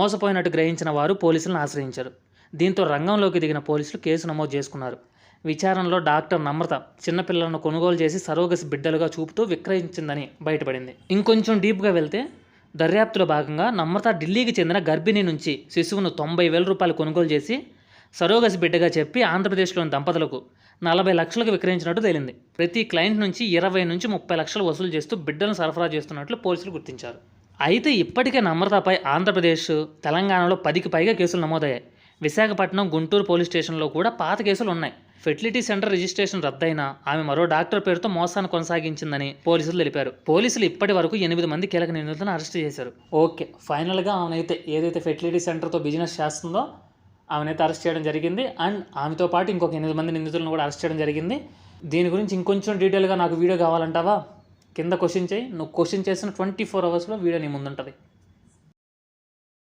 మోసపోయినట్టు గ్రహించిన వారు పోలీసులను ఆశ్రయించారు. దీంతో రంగంలోకి దిగిన పోలీసులు కేసు నమోదు చేసుకున్నారు. విచారణలో డాక్టర్ నమ్రత చిన్నపిల్లలను కొనుగోలు చేసి సరోగసి బిడ్డలుగా చూపుతూ విక్రయించిందని బయటపడింది. ఇంకొంచెం డీప్గా వెళ్తే దర్యాప్తులో భాగంగా నమ్రత ఢిల్లీకి చెందిన గర్భిణి నుంచి శిశువును 90,000 రూపాయలు కొనుగోలు చేసి సరోగసి బిడ్డగా చెప్పి ఆంధ్రప్రదేశ్లోని దంపతులకు 40 లక్షలకు విక్రయించినట్టు తేలింది. ప్రతి క్లయింట్ నుంచి 20 నుంచి 30 లక్షలు వసూలు చేస్తూ బిడ్డలను సరఫరా చేస్తున్నట్లు పోలీసులు గుర్తించారు. అయితే ఇప్పటికే నమ్రతపై ఆంధ్రప్రదేశ్, తెలంగాణలో 10కి పైగా కేసులు నమోదయ్యాయి. విశాఖపట్నం, గుంటూరు పోలీస్ స్టేషన్లో కూడా పాత కేసులు ఉన్నాయి. ఫెర్టిలిటీ సెంటర్ రిజిస్ట్రేషన్ రద్దయినా ఆమె మరో డాక్టర్ పేరుతో మోసాన్ని కొనసాగించిందని పోలీసులు తెలిపారు. పోలీసులు ఇప్పటి వరకు 8 మంది కీలక నిందితులను అరెస్ట్ చేశారు. ఓకే, ఫైనల్గా ఆమెనైతే ఏదైతే ఫెర్టిలిటీ సెంటర్తో బిజినెస్ చేస్తుందో ఆమెనైతే అరెస్ట్ చేయడం జరిగింది. అండ్ ఆమెతో పాటు ఇంకొక 8 మంది నిందితులను కూడా అరెస్ట్ చేయడం జరిగింది. దీని గురించి ఇంకొంచెం డీటెయిల్గా నాకు వీడియో కావాలంటావా? కింద క్వశ్చన్ చేయి. నువ్వు క్వశ్చన్ చేసిన 24 అవర్స్లో వీడియో నీ ముందుంటుంది.